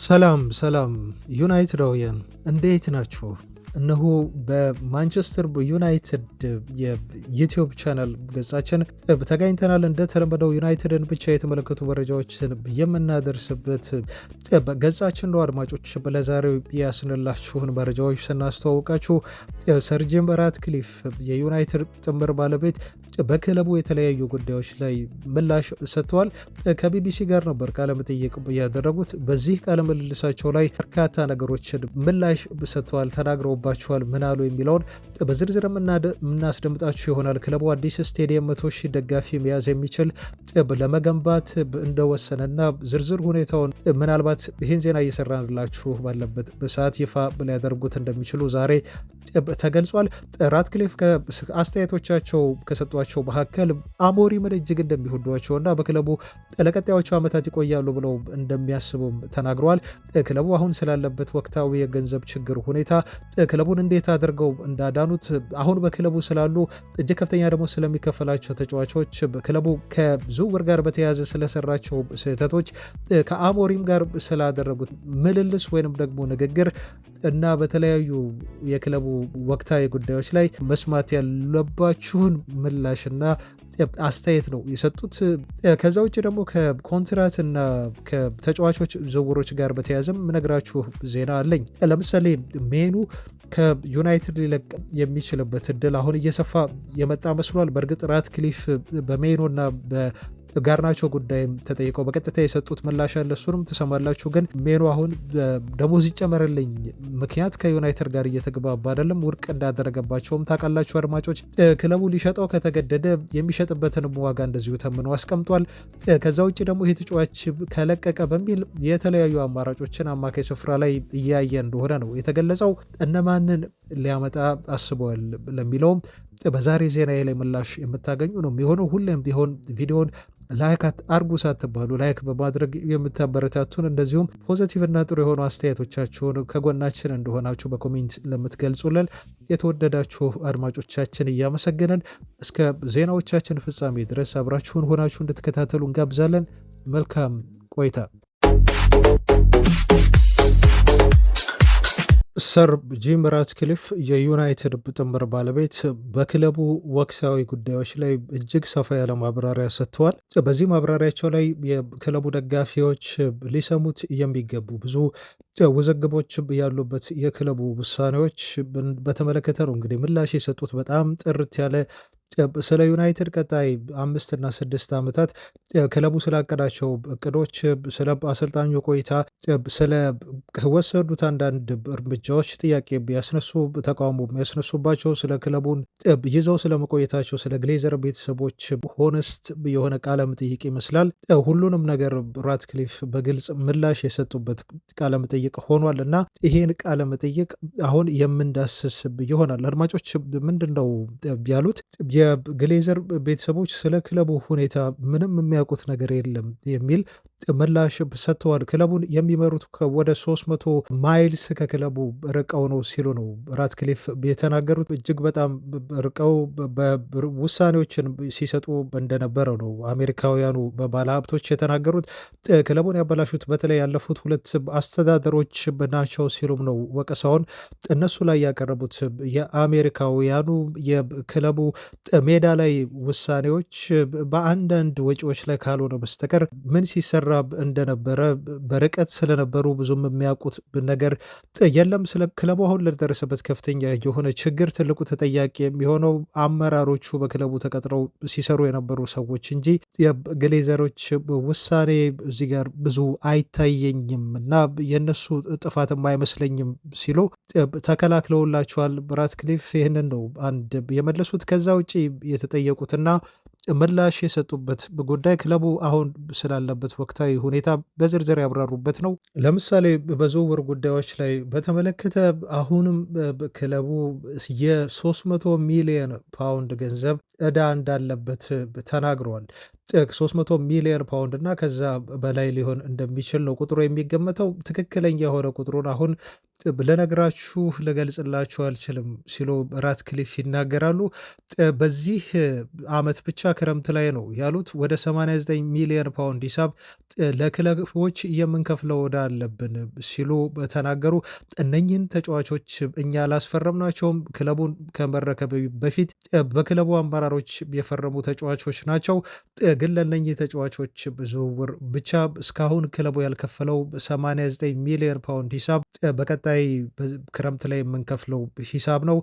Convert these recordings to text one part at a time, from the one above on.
ሰላም ሰላም ዩናይትዳውያን እንዴት ናችሁ? እነሆ በማንቸስተር ዩናይትድ የዩቲዩብ ቻናል ገጻችን ተገኝተናል። እንደተለመደው ዩናይትድን ብቻ የተመለከቱ መረጃዎችን የምናደርስበት ገጻችን ነው። አድማጮች ለዛሬው ያስንላችሁን መረጃዎች ስናስተዋውቃችሁ ሰር ጂም ራትክሊፍ የዩናይትድ ጥምር ባለቤት በክለቡ የተለያዩ ጉዳዮች ላይ ምላሽ ሰጥተዋል። ከቢቢሲ ጋር ነበር ቃለመጠይቅ ያደረጉት። በዚህ ቃለምልልሳቸው ላይ በርካታ ነገሮችን ምላሽ ሰጥተዋል፣ ተናግረው ባቸዋል። ምን አሉ የሚለውን በዝርዝር የምናስደምጣችሁ ይሆናል። ክለቡ አዲስ ስቴዲየም 100,000 ደጋፊ መያዝ የሚችል ለመገንባት እንደወሰነና ዝርዝር ሁኔታውን ምናልባት ይህን ዜና እየሰራንላችሁ ባለበት በሰዓት ይፋ ሊያደርጉት እንደሚችሉ ዛሬ ተገልጿል። ራትክሊፍ አስተያየቶቻቸው ከሰጧቸው መካከል አሞሪምን እጅግ እንደሚወዷቸውና በክለቡ ለቀጣዮቹ ዓመታት ይቆያሉ ብለው እንደሚያስቡም ተናግረዋል። ክለቡ አሁን ስላለበት ወቅታዊ የገንዘብ ችግር ሁኔታ ክለቡን እንዴት አድርገው እንዳዳኑት፣ አሁን በክለቡ ስላሉ እጅግ ከፍተኛ ደግሞ ስለሚከፈላቸው ተጫዋቾች፣ ክለቡ ከዝውውር ጋር በተያያዘ ስለሰራቸው ስህተቶች፣ ከአሞሪም ጋር ስላደረጉት ምልልስ ወይንም ደግሞ ንግግር እና በተለያዩ የክለቡ ወቅታዊ ጉዳዮች ላይ መስማት ያለባችሁን ምላሽና አስተያየት ነው የሰጡት። ከዛ ውጭ ደግሞ ከኮንትራት እና ከተጫዋቾች ዝውውሮች ጋር በተያያዘም ምነግራችሁ ዜና አለኝ። ለምሳሌ ሜኑ ከዩናይትድ ሊለቅ የሚችልበት እድል አሁን እየሰፋ የመጣ መስሏል። በእርግጥ ራትክሊፍ በሜኑ እና ጋርናቾ ጉዳይም ተጠይቀው በቀጥታ የሰጡት ምላሽ አለ። እሱንም ትሰማላችሁ። ግን ሜኑ አሁን ደሞዝ ይጨመርልኝ ምክንያት ከዩናይትድ ጋር እየተግባባ አይደለም፣ ውድቅ እንዳደረገባቸውም ታውቃላችሁ አድማጮች። ክለቡ ሊሸጠው ከተገደደ የሚሸጥበትንም ዋጋ እንደዚሁ ተምኖ አስቀምጧል። ከዛ ውጭ ደግሞ ይህ ተጫዋች ከለቀቀ በሚል የተለያዩ አማራጮችን አማካይ ስፍራ ላይ እያየ እንደሆነ ነው የተገለጸው። እነማንን ሊያመጣ አስበዋል ለሚለውም በዛሬ ዜና ላይ ምላሽ የምታገኙ ነው የሚሆነው። ሁሌም ቢሆን ቪዲዮን ላይክ አርጉ ሳትባሉ ላይክ በማድረግ የምታበረታቱን፣ እንደዚሁም ፖዚቲቭ እና ጥሩ የሆኑ አስተያየቶቻችሁን ከጎናችን እንደሆናችሁ በኮሜንት ለምትገልጹልን የተወደዳችሁ አድማጮቻችን እያመሰገንን እስከ ዜናዎቻችን ፍጻሜ ድረስ አብራችሁን ሆናችሁ እንድትከታተሉ እንጋብዛለን። መልካም ቆይታ። ሰር ጂም ራትክሊፍ የዩናይትድ ጥምር ባለቤት በክለቡ ወቅታዊ ጉዳዮች ላይ እጅግ ሰፋ ያለ ማብራሪያ ሰጥተዋል። በዚህ ማብራሪያቸው ላይ የክለቡ ደጋፊዎች ሊሰሙት የሚገቡ ብዙ ውዝግቦች ያሉበት የክለቡ ውሳኔዎች በተመለከተ ነው እንግዲህ ምላሽ የሰጡት። በጣም ጥርት ያለ ስለ ዩናይትድ ቀጣይ 5 እና 6 ዓመታት ክለቡ ስላቀዳቸው እቅዶች፣ ስለ አሰልጣኙ ቆይታ፣ ስለ ወሰዱት አንዳንድ እርምጃዎች ጥያቄ ቢያስነሱ ተቃውሞ የሚያስነሱባቸው፣ ስለ ክለቡን ይዘው ስለመቆየታቸው፣ ስለ ግሌዘር ቤተሰቦች ሆነስት የሆነ ቃለ መጠይቅ ይመስላል። ሁሉንም ነገር ራትክሊፍ በግልጽ ምላሽ የሰጡበት ቃለ መጠይቅ ሆኗል እና ይሄን ቃለ መጠይቅ አሁን የምንዳስስ ይሆናል። አድማጮች ምንድን ነው ያሉት? የግሌዘር ቤተሰቦች ስለ ክለቡ ሁኔታ ምንም የሚያውቁት ነገር የለም የሚል ምላሽ ሰጥተዋል። ክለቡን የሚመሩት ወደ 300 ማይልስ ከክለቡ ርቀው ነው ሲሉ ነው ራትክሊፍ የተናገሩት። እጅግ በጣም ርቀው ውሳኔዎችን ሲሰጡ እንደነበረ ነው አሜሪካውያኑ ባለሀብቶች የተናገሩት። ክለቡን ያበላሹት በተለይ ያለፉት 2 አስተዳደሮች ናቸው ሲሉም ነው ወቀሳውን እነሱ ላይ ያቀረቡት። የአሜሪካውያኑ የክለቡ ሜዳ ላይ ውሳኔዎች በአንዳንድ ወጪዎች ላይ ካልሆነ በስተቀር ምን ሲሰራ እንደነበረ በርቀት ስለነበሩ ብዙም የሚያውቁት ነገር የለም። ስለ ክለቡ አሁን ለደረሰበት ከፍተኛ የሆነ ችግር ትልቁ ተጠያቂ የሚሆነው አመራሮቹ በክለቡ ተቀጥረው ሲሰሩ የነበሩ ሰዎች እንጂ የግሌዘሮች ውሳኔ እዚህ ጋር ብዙ አይታየኝም እና የነሱ ጥፋትም አይመስለኝም ሲሉ ተከላክለውላቸዋል። ራትክሊፍ ይህንን ነው አንድ የመለሱት። ከዛ ውጭ የተጠየቁትና ምላሽ የሰጡበት ጉዳይ ክለቡ አሁን ስላለበት ወቅታዊ ሁኔታ በዝርዝር ያብራሩበት ነው። ለምሳሌ በዝውውር ጉዳዮች ላይ በተመለከተ አሁንም ክለቡ የ300 ሚሊዮን ፓውንድ ገንዘብ ዕዳ እንዳለበት ተናግረዋል። 300 ሚሊዮን ፓውንድ እና ከዛ በላይ ሊሆን እንደሚችል ነው ቁጥሩ የሚገመተው። ትክክለኛ የሆነ ቁጥሩን አሁን ልነግራችሁ ልገልጽላችሁ አልችልም ሲሉ ራትክሊፍ ይናገራሉ። በዚህ ዓመት ብቻ ክረምት ላይ ነው ያሉት ወደ 89 ሚሊዮን ፓውንድ ሂሳብ ለክለቦች የምንከፍለው ዕዳ አለብን ሲሉ ተናገሩ። እነኚህን ተጫዋቾች እኛ አላስፈረምናቸውም። ክለቡን ከመረከብ በፊት በክለቡ አመራሮች የፈረሙ ተጫዋቾች ናቸው። ግን ለእነኚህ ተጫዋቾች ዝውውር ብቻ እስካሁን ክለቡ ያልከፈለው 89 ሚሊዮን ፓውንድ ሂሳብ በቀጣይ ክረምት ላይ የምንከፍለው ሂሳብ ነው።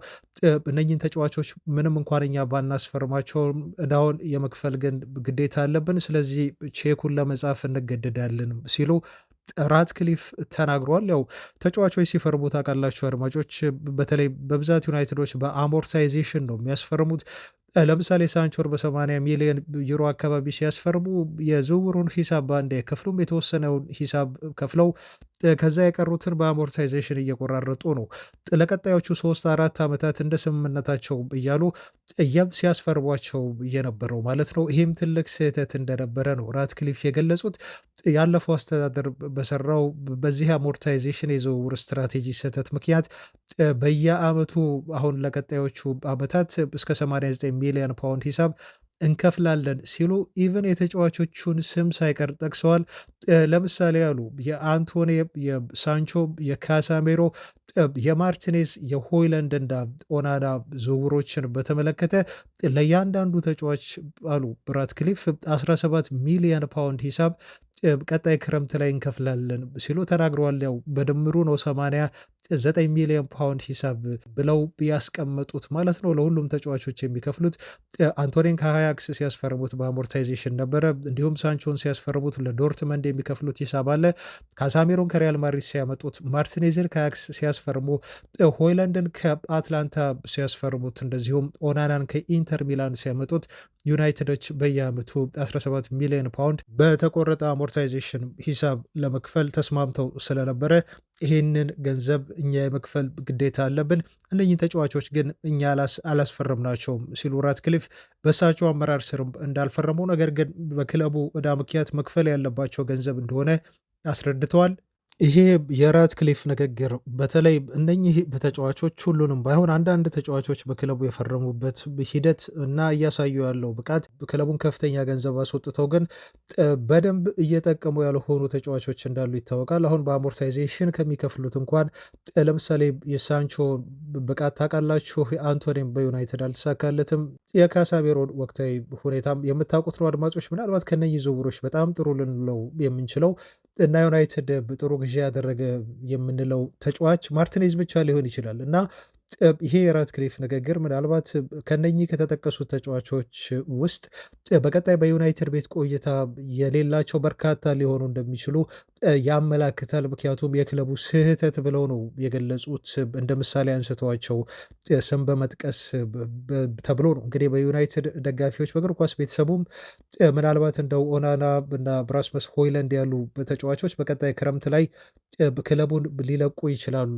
እነኚህን ተጫዋቾች ምንም እንኳን እኛ ባናስፈርማቸውም ዕዳውን የመክፈል ግን ግዴታ አለብን። ስለዚህ ቼኩን ለመጻፍ እንገደዳለን ሲሉ ራትክሊፍ ተናግሯል። ያው ተጫዋቾች ሲፈርሙ ታውቃላችሁ አድማጮች፣ በተለይ በብዛት ዩናይትዶች በአሞርታይዜሽን ነው የሚያስፈርሙት። ለምሳሌ ሳንቾር በ80 ሚሊዮን ዩሮ አካባቢ ሲያስፈርሙ የዝውውሩን ሂሳብ በአንድ አይከፍሉም። የተወሰነውን ሂሳብ ከፍለው ከዛ የቀሩትን በአሞርታይዜሽን እየቆራረጡ ነው ለቀጣዮቹ 3-4 ዓመታት እንደ ስምምነታቸው እያሉ ሲያስፈርሟቸው እየነበረው ማለት ነው። ይህም ትልቅ ስህተት እንደነበረ ነው ራትክሊፍ የገለጹት። ያለፈው አስተዳደር በሰራው በዚህ አሞርታይዜሽን የዝውውር ስትራቴጂ ስህተት ምክንያት በየዓመቱ አሁን ለቀጣዮቹ ዓመታት እስከ 89 ሚሊዮን ፓውንድ ሂሳብ እንከፍላለን ሲሉ ኢቨን የተጫዋቾቹን ስም ሳይቀር ጠቅሰዋል። ለምሳሌ ያሉ የአንቶኒ፣ የሳንቾ፣ የካሳሜሮ፣ የማርቲኔዝ፣ የሆይለንድ እና ኦናና ዝውውሮችን በተመለከተ ለእያንዳንዱ ተጫዋች አሉ ራትክሊፍ 17 ሚሊዮን ፓውንድ ሂሳብ ቀጣይ ክረምት ላይ እንከፍላለን ሲሉ ተናግረዋል። ያው በድምሩ ነው 89 ሚሊዮን ፓውንድ ሂሳብ ብለው ያስቀመጡት ማለት ነው ለሁሉም ተጫዋቾች የሚከፍሉት። አንቶኒን ከአያክስ ሲያስፈርሙት በአሞርታይዜሽን ነበረ። እንዲሁም ሳንቾን ሲያስፈርሙት ለዶርትመንድ የሚከፍሉት ሂሳብ አለ። ካሳሜሮን ከሪያል ማድሪድ ሲያመጡት፣ ማርቲኔዝን ከአያክስ ሲያስፈርሙ፣ ሆይላንድን ከአትላንታ ሲያስፈርሙት፣ እንደዚሁም ኦናናን ከኢንተር ሚላን ሲያመጡት ዩናይትዶች በየዓመቱ 17 ሚሊዮን ፓውንድ በተቆረጠ አሞርታይዜሽን ሂሳብ ለመክፈል ተስማምተው ስለነበረ ይህንን ገንዘብ እኛ የመክፈል ግዴታ አለብን፣ እነኚህ ተጫዋቾች ግን እኛ አላስፈረምናቸውም ሲሉ ራትክሊፍ በእሳቸው አመራር ስር እንዳልፈረሙ ነገር ግን በክለቡ ዕዳ ምክንያት መክፈል ያለባቸው ገንዘብ እንደሆነ አስረድተዋል። ይሄ የራትክሊፍ ንግግር በተለይ እነኚህ በተጫዋቾች ሁሉንም ባይሆን አንዳንድ ተጫዋቾች በክለቡ የፈረሙበት ሂደት እና እያሳዩ ያለው ብቃት ክለቡን ከፍተኛ ገንዘብ አስወጥተው ግን በደንብ እየጠቀሙ ያልሆኑ ተጫዋቾች እንዳሉ ይታወቃል። አሁን በአሞርታይዜሽን ከሚከፍሉት እንኳን ለምሳሌ የሳንቾ ብቃት ታውቃላችሁ። አንቶኒም በዩናይትድ አልተሳካለትም። የካሳሜሮን ወቅታዊ ሁኔታም የምታውቁት ነው አድማጮች። ምናልባት ከነኚህ ዝውውሮች በጣም ጥሩ ልንለው የምንችለው እና ዩናይትድ ጥሩ ግዢ ያደረገ የምንለው ተጫዋች ማርቲኔዝ ብቻ ሊሆን ይችላል እና ይሄ የራትክሊፍ ንግግር ምናልባት ከነኚህ ከተጠቀሱት ተጫዋቾች ውስጥ በቀጣይ በዩናይትድ ቤት ቆይታ የሌላቸው በርካታ ሊሆኑ እንደሚችሉ ያመላክታል። ምክንያቱም የክለቡ ስህተት ብለው ነው የገለጹት። እንደ ምሳሌ አንስተዋቸው ስም በመጥቀስ ተብሎ ነው እንግዲህ በዩናይትድ ደጋፊዎች በእግር ኳስ ቤተሰቡም ምናልባት እንደው ኦናና እና ብራስመስ ሆይለንድ ያሉ ተጫዋቾች በቀጣይ ክረምት ላይ ክለቡን ሊለቁ ይችላሉ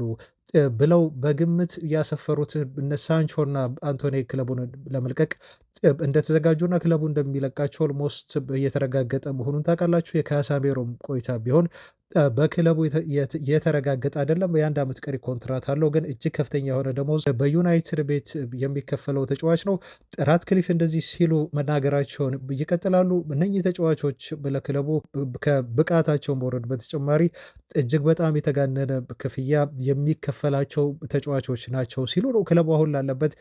ብለው በግምት ያሰፈሩት እነ ሳንቾና አንቶኒ ክለቡን ለመልቀቅ እንደተዘጋጁና ክለቡ እንደሚለቃቸው ኦልሞስት እየተረጋገጠ መሆኑን ታውቃላችሁ። የካሳሜሮም ቆይታ ቢሆን በክለቡ የተረጋገጠ አይደለም። የአንድ ዓመት ቀሪ ኮንትራት አለው፣ ግን እጅግ ከፍተኛ የሆነ ደሞዝ በዩናይትድ ቤት የሚከፈለው ተጫዋች ነው። ራትክሊፍ እንደዚህ ሲሉ መናገራቸውን ይቀጥላሉ። እነኚህ ተጫዋቾች ለክለቡ ከብቃታቸው መውረድ በተጨማሪ እጅግ በጣም የተጋነነ ክፍያ የሚከፈላቸው ተጫዋቾች ናቸው ሲሉ ነው ክለቡ አሁን ላለበት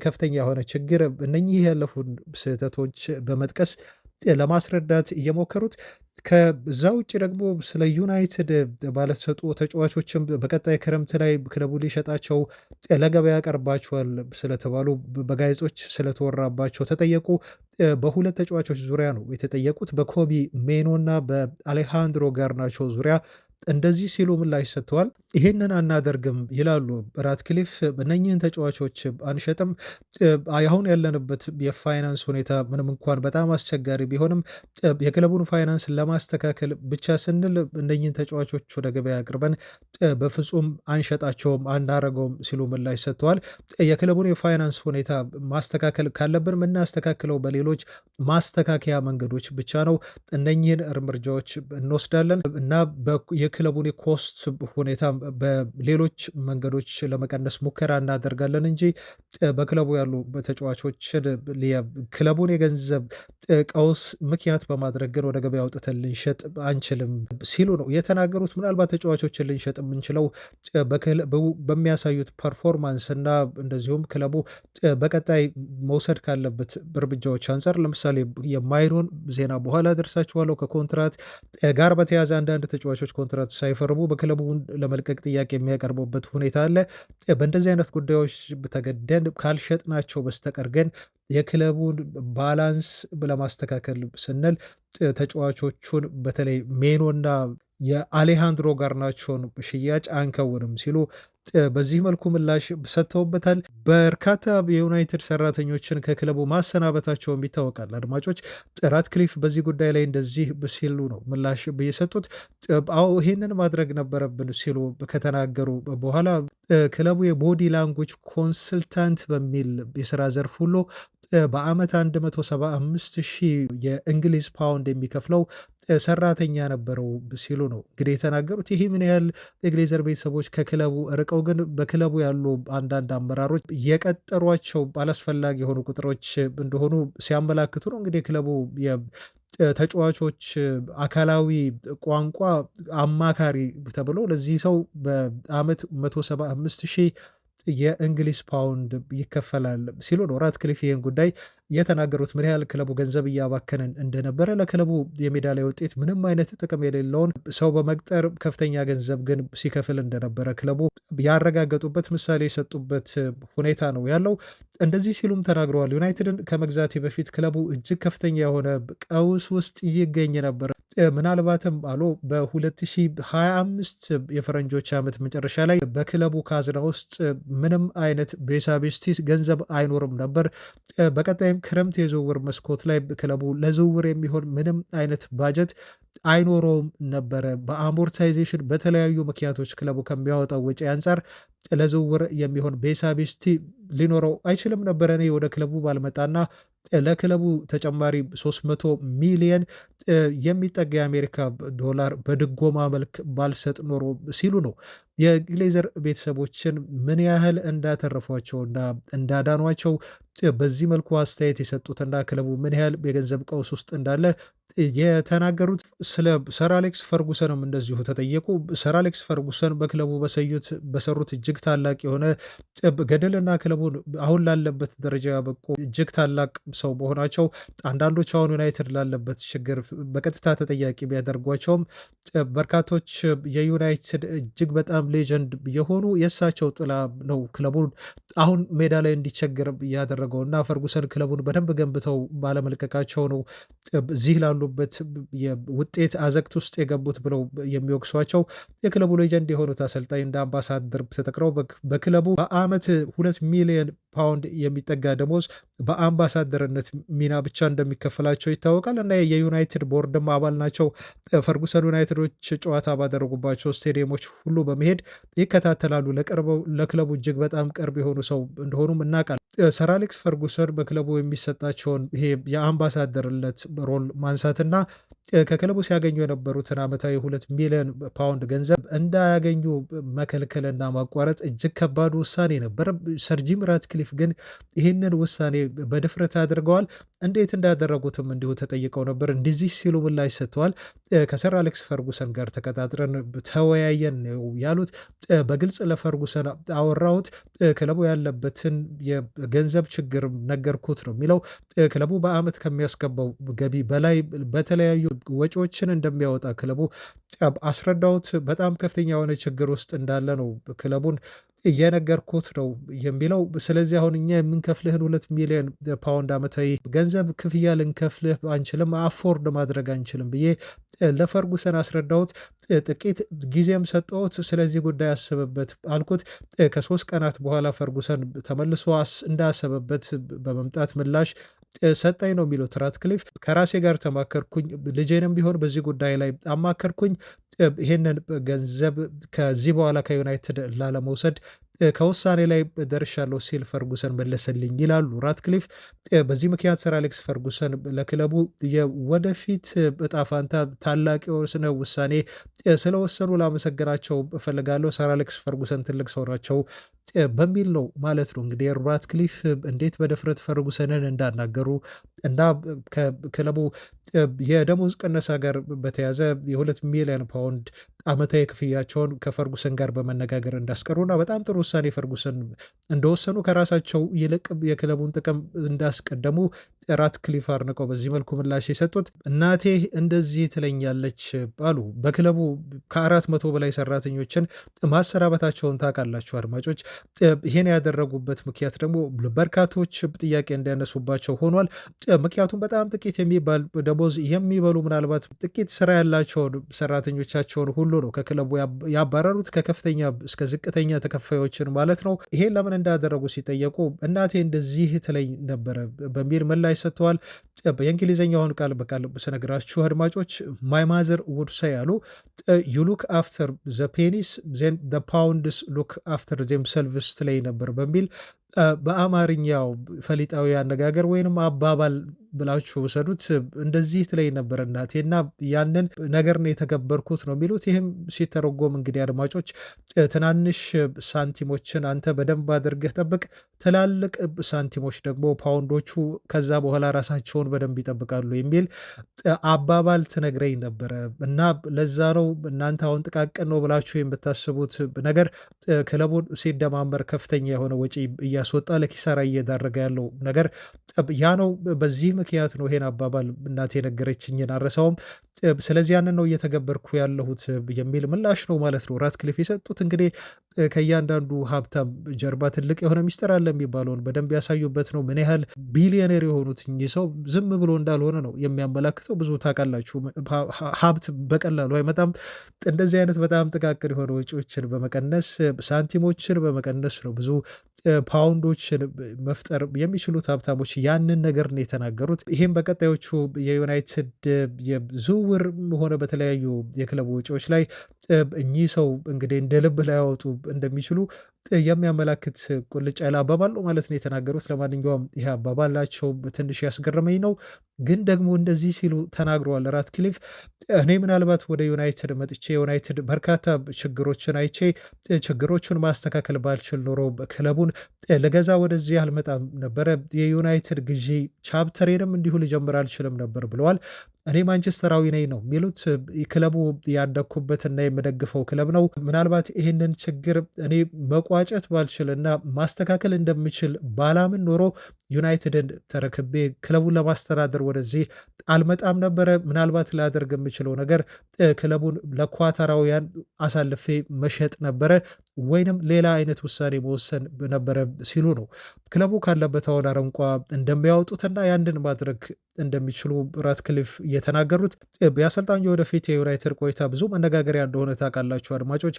ከፍተኛ የሆነ ችግር እነኚህ ያለፉን ስህተቶች በመጥቀስ ለማስረዳት እየሞከሩት። ከዛ ውጭ ደግሞ ስለ ዩናይትድ ባለተሰጡ ተጫዋቾችም በቀጣይ ክረምት ላይ ክለቡ ሊሸጣቸው ለገበያ ያቀርባቸዋል ስለተባሉ በጋዜጦች ስለተወራባቸው ተጠየቁ። በሁለት ተጫዋቾች ዙሪያ ነው የተጠየቁት፣ በኮቢ ሜኖ እና በአሌሃንድሮ ጋርናቾ ዙሪያ እንደዚህ ሲሉ ምላሽ ሰጥተዋል። ይህንን አናደርግም ይላሉ ራትክሊፍ። እነኚህን ተጫዋቾች አንሸጥም። አሁን ያለንበት የፋይናንስ ሁኔታ ምንም እንኳን በጣም አስቸጋሪ ቢሆንም የክለቡን ፋይናንስ ለማስተካከል ብቻ ስንል እነኚህን ተጫዋቾች ወደ ገበያ አቅርበን በፍጹም አንሸጣቸውም፣ አናረገውም ሲሉ ምላሽ ሰጥተዋል። የክለቡን የፋይናንስ ሁኔታ ማስተካከል ካለብን የምናስተካክለው በሌሎች ማስተካከያ መንገዶች ብቻ ነው። እነኚህን እርምጃዎች እንወስዳለን እና የክለቡን የኮስት ሁኔታ በሌሎች መንገዶች ለመቀነስ ሙከራ እናደርጋለን እንጂ በክለቡ ያሉ ተጫዋቾችን የክለቡን የገንዘብ ቀውስ ምክንያት በማድረግ ግን ወደ ገበያ አውጥተን ልንሸጥ አንችልም ሲሉ ነው የተናገሩት። ምናልባት ተጫዋቾችን ልንሸጥ የምንችለው በሚያሳዩት ፐርፎርማንስ እና እንደዚሁም ክለቡ በቀጣይ መውሰድ ካለበት እርምጃዎች አንጻር ለምሳሌ የማይሮን ዜና በኋላ ደርሳችኋለሁ። ከኮንትራት ጋር በተያያዘ አንዳንድ ተጫዋቾች ኮንትራት ሳይፈርሙ በክለቡ ለመልቀቅ ጥያቄ የሚያቀርቡበት ሁኔታ አለ። በእንደዚህ አይነት ጉዳዮች ተገደን ካልሸጥናቸው በስተቀር ግን የክለቡን ባላንስ ለማስተካከል ስንል ተጫዋቾቹን በተለይ ሜኖና የአሌሃንድሮ ጋርናቾን ሽያጭ አንከውንም ሲሉ በዚህ መልኩ ምላሽ ሰጥተውበታል። በርካታ የዩናይትድ ሰራተኞችን ከክለቡ ማሰናበታቸውም ይታወቃል። አድማጮች ራትክሊፍ በዚህ ጉዳይ ላይ እንደዚህ ሲሉ ነው ምላሽ የሰጡት። አዎ ይህንን ማድረግ ነበረብን ሲሉ ከተናገሩ በኋላ ክለቡ የቦዲ ላንጉጅ ኮንስልታንት በሚል የስራ ዘርፍ ሁሉ በአመት 175,000 የእንግሊዝ ፓውንድ የሚከፍለው ሰራተኛ ነበረው ሲሉ ነው እንግዲህ የተናገሩት። ይህ ምን ያህል የግሌዘር ቤተሰቦች ከክለቡ ርቀው ግን በክለቡ ያሉ አንዳንድ አመራሮች የቀጠሯቸው አላስፈላጊ የሆኑ ቁጥሮች እንደሆኑ ሲያመላክቱ ነው። እንግዲህ ክለቡ ተጫዋቾች አካላዊ ቋንቋ አማካሪ ተብሎ ለዚህ ሰው በአመት 175,000 የእንግሊዝ ፓውንድ ይከፈላል ሲሉ ነው ራትክሊፍ ይህን ጉዳይ የተናገሩት። ምን ያህል ክለቡ ገንዘብ እያባከንን እንደነበረ፣ ለክለቡ የሜዳ ላይ ውጤት ምንም አይነት ጥቅም የሌለውን ሰው በመቅጠር ከፍተኛ ገንዘብ ግን ሲከፍል እንደነበረ ክለቡ ያረጋገጡበት ምሳሌ የሰጡበት ሁኔታ ነው ያለው። እንደዚህ ሲሉም ተናግረዋል። ዩናይትድን ከመግዛቴ በፊት ክለቡ እጅግ ከፍተኛ የሆነ ቀውስ ውስጥ ይገኝ ነበር። ምናልባትም አሎ በ2025 የፈረንጆች ዓመት መጨረሻ ላይ በክለቡ ካዝና ውስጥ ምንም አይነት ቤሳቤስቲስ ገንዘብ አይኖርም ነበር። በቀጣይም ክረምት የዝውውር መስኮት ላይ ክለቡ ለዝውውር የሚሆን ምንም አይነት ባጀት አይኖረውም ነበረ። በአሞርታይዜሽን በተለያዩ ምክንያቶች ክለቡ ከሚያወጣው ወጪ አንጻር ለዝውውር የሚሆን ቤሳቤስቲ ሊኖረው አይችልም ነበር። እኔ ወደ ክለቡ ባልመጣና ለክለቡ ተጨማሪ 300 ሚሊየን የሚጠጋ የአሜሪካ ዶላር በድጎማ መልክ ባልሰጥ ኖሮ ሲሉ ነው የግሌዘር ቤተሰቦችን ምን ያህል እንዳተረፏቸውና እንዳዳኗቸው በዚህ መልኩ አስተያየት የሰጡትና ክለቡ ምን ያህል የገንዘብ ቀውስ ውስጥ እንዳለ የተናገሩት። ስለ ሰር አሌክስ ፈርጉሰንም እንደዚሁ ተጠየቁ። ሰር አሌክስ ፈርጉሰን በክለቡ በሰሩት እጅግ ታላቅ የሆነ ገደልና ክለቡን አሁን ላለበት ደረጃ ያበቁ እጅግ ታላቅ ሰው በሆናቸው አንዳንዶች አሁን ዩናይትድ ላለበት ችግር በቀጥታ ተጠያቂ ቢያደርጓቸውም በርካቶች የዩናይትድ እጅግ በጣም ሌጀንድ የሆኑ የእሳቸው ጥላ ነው ክለቡን አሁን ሜዳ ላይ እንዲቸገር ያደረገው እና ፈርጉሰን ክለቡን በደንብ ገንብተው ባለመልቀቃቸው ነው እዚህ ላሉበት የውጤት አዘቅት ውስጥ የገቡት ብለው የሚወቅሷቸው የክለቡ ሌጀንድ የሆኑት አሰልጣኝ እንደ አምባሳደር ተጠቅረው በክለቡ በአመት 2 ሚሊዮን ፓውንድ የሚጠጋ ደሞዝ በአምባሳደርነት ሚና ብቻ እንደሚከፈላቸው ይታወቃል እና የዩናይትድ ቦርድም አባል ናቸው። ፈርጉሰን ዩናይትዶች ጨዋታ ባደረጉባቸው ስቴዲየሞች ሁሉ በመሄድ ይከታተላሉ። ለክለቡ እጅግ በጣም ቅርብ የሆኑ ሰው እንደሆኑም እናውቃለን። ሰር አሌክስ ፈርጉሰን በክለቡ የሚሰጣቸውን ይሄ የአምባሳደርነት ሮል ማንሳትና ከክለቡ ሲያገኙ የነበሩትን ዓመታዊ 2 ሚሊዮን ፓውንድ ገንዘብ እንዳያገኙ መከልከልና ማቋረጥ እጅግ ከባድ ውሳኔ ነበር። ሰር ጂም ራትክሊፍ ግን ይህንን ውሳኔ በድፍረት አድርገዋል። እንዴት እንዳደረጉትም እንዲሁ ተጠይቀው ነበር። እንደዚህ ሲሉ ምላሽ ሰጥተዋል። ከሰር አሌክስ ፈርጉሰን ጋር ተቀጣጥረን ተወያየን ነው ያሉት። በግልጽ ለፈርጉሰን አወራሁት፣ ክለቡ ያለበትን የገንዘብ ችግር ነገርኩት ነው የሚለው። ክለቡ በአመት ከሚያስገባው ገቢ በላይ በተለያዩ ወጪዎችን እንደሚያወጣ ክለቡ አስረዳሁት። በጣም ከፍተኛ የሆነ ችግር ውስጥ እንዳለ ነው ክለቡን እየነገርኩት ነው የሚለው። ስለዚህ አሁን እኛ የምንከፍልህን 2 ሚሊዮን ፓውንድ ዓመታዊ ገንዘብ ክፍያ ልንከፍልህ አንችልም፣ አፎርድ ማድረግ አንችልም ብዬ ለፈርጉሰን አስረዳሁት። ጥቂት ጊዜም ሰጠሁት፣ ስለዚህ ጉዳይ አስብበት አልኩት። ከ3 ቀናት በኋላ ፈርጉሰን ተመልሶ እንዳሰበበት በመምጣት ምላሽ ሰጠኝ ነው የሚሉት ራትክሊፍ። ከራሴ ጋር ተማከርኩኝ፣ ልጄንም ቢሆን በዚህ ጉዳይ ላይ አማከርኩኝ። ይህንን ገንዘብ ከዚህ በኋላ ከዩናይትድ ላለመውሰድ ከውሳኔ ላይ ደርሻለሁ ሲል ፈርጉሰን መለሰልኝ ይላሉ ራትክሊፍ። በዚህ ምክንያት ሰር አሌክስ ፈርጉሰን ለክለቡ የወደፊት እጣ ፋንታ ታላቅ የሆነ ውሳኔ ስለወሰኑ ላመሰግናቸው እፈልጋለሁ፣ ሰር አሌክስ ፈርጉሰን ትልቅ ሰው ናቸው በሚል ነው ማለት ነው። እንግዲህ ራትክሊፍ እንዴት በድፍረት ፈርጉሰንን እንዳናገሩ እና ከክለቡ የደሞዝ ቅነሳ ጋር በተያዘ የ2 ሚሊዮን ፓውንድ ዓመታዊ ክፍያቸውን ከፈርጉሰን ጋር በመነጋገር እንዳስቀሩና በጣም ጥሩ ውሳኔ ፈርጉሰን እንደወሰኑ ከራሳቸው ይልቅ የክለቡን ጥቅም እንዳስቀደሙ ራትክሊፍ አድንቀው በዚህ መልኩ ምላሽ የሰጡት እናቴ እንደዚህ ትለኛለች አሉ። በክለቡ ከ400 በላይ ሰራተኞችን ማሰናበታቸውን ታውቃላችሁ አድማጮች። ይህን ያደረጉበት ምክንያት ደግሞ በርካቶች ጥያቄ እንዲያነሱባቸው ሆኗል። ምክንያቱም በጣም ጥቂት የሚባል ደሞዝ የሚበሉ ምናልባት ጥቂት ስራ ያላቸውን ሰራተኞቻቸውን ሁሉ ነው ከክለቡ ያባረሩት፣ ከከፍተኛ እስከ ዝቅተኛ ተከፋዮችን ማለት ነው። ይሄን ለምን እንዳደረጉ ሲጠየቁ እናቴ እንደዚህ ትለኝ ነበረ በሚል ምላሽ ሰጥተዋል። የእንግሊዝኛውን ቃል በቃል ስነግራችሁ አድማጮች ማይ ማዘር ውድ ሳይ ያሉ ዩ ሉክ አፍተር ዘ ፔኒስ ዜን ዘ ፓውንድስ ሉክ አፍተር ዜምሰልቭስ ትለኝ ነበር በሚል በአማርኛው ፈሊጣዊ አነጋገር ወይንም አባባል ብላችሁ ውሰዱት። እንደዚህ ትለኝ ነበር እናቴ እና ያንን ነገር ነው የተገበርኩት ነው የሚሉት። ይህም ሲተረጎም እንግዲህ አድማጮች ትናንሽ ሳንቲሞችን አንተ በደንብ አድርገህ ጠብቅ፣ ትላልቅ ሳንቲሞች ደግሞ ፓውንዶቹ ከዛ በኋላ ራሳቸውን በደንብ ይጠብቃሉ የሚል አባባል ትነግረኝ ነበረ እና ለዛ ነው እናንተ አሁን ጥቃቅን ነው ብላችሁ የምታስቡት ነገር ክለቡን ሲደማመር ከፍተኛ የሆነ ወጪ እያስወጣ ለኪሳራ እየዳረገ ያለው ነገር ያ ነው። በዚህ ምክንያት ነው ይሄን አባባል እናቴ የነገረችኝን አረሳውም። ስለዚህ ያንን ነው እየተገበርኩ ያለሁት የሚል ምላሽ ነው ማለት ነው ራትክሊፍ የሰጡት። እንግዲህ ከእያንዳንዱ ሀብታም ጀርባ ትልቅ የሆነ ሚስጥር አለ የሚባለውን በደንብ ያሳዩበት ነው። ምን ያህል ቢሊዮነር የሆኑት እኚህ ሰው ዝም ብሎ እንዳልሆነ ነው የሚያመላክተው። ብዙ ታውቃላችሁ፣ ሀብት በቀላሉ አይመጣም። እንደዚህ አይነት በጣም ጥቃቅን የሆነ ወጪዎችን በመቀነስ ሳንቲሞችን በመቀነስ ነው ብዙ ፓውንዶችን መፍጠር የሚችሉት ሀብታሞች ያንን ነገር ነው የተናገሩት። ይህም በቀጣዮቹ የዩናይትድ የዝውውር ሆነ በተለያዩ የክለቡ ወጪዎች ላይ እኚህ ሰው እንግዲህ እንደ ልብ ላያወጡ እንደሚችሉ የሚያመላክት ቁልጭ ያለ አባባል ነው ማለት ነው የተናገሩት። ለማንኛውም ይህ አባባላቸው ትንሽ ያስገረመኝ ነው፣ ግን ደግሞ እንደዚህ ሲሉ ተናግረዋል ራትክሊፍ። እኔ ምናልባት ወደ ዩናይትድ መጥቼ ዩናይትድ በርካታ ችግሮችን አይቼ ችግሮቹን ማስተካከል ባልችል ኖሮ ክለቡን ልገዛ ወደዚህ አልመጣም ነበረ፣ የዩናይትድ ግዢ ቻፕተሬንም እንዲሁ ልጀምር አልችልም ነበር ብለዋል። እኔ ማንቸስተራዊ ነኝ ነው የሚሉት። ክለቡ ያደግኩበትና የምደግፈው ክለብ ነው። ምናልባት ይህንን ችግር እኔ መቋጨት ባልችልና ማስተካከል እንደምችል ባላምን ኖሮ ዩናይትድን ተረክቤ ክለቡን ለማስተዳደር ወደዚህ አልመጣም ነበረ። ምናልባት ላደርግ የምችለው ነገር ክለቡን ለኳታራውያን አሳልፌ መሸጥ ነበረ ወይንም ሌላ አይነት ውሳኔ መወሰን ነበረ ሲሉ ነው ክለቡ ካለበት አሁን አረንቋ እንደሚያወጡትና ያንን ማድረግ እንደሚችሉ ራትክሊፍ የተናገሩት። የአሰልጣኙ ወደፊት የዩናይትድ ቆይታ ብዙ መነጋገሪያ እንደሆነ ታውቃላችሁ አድማጮች።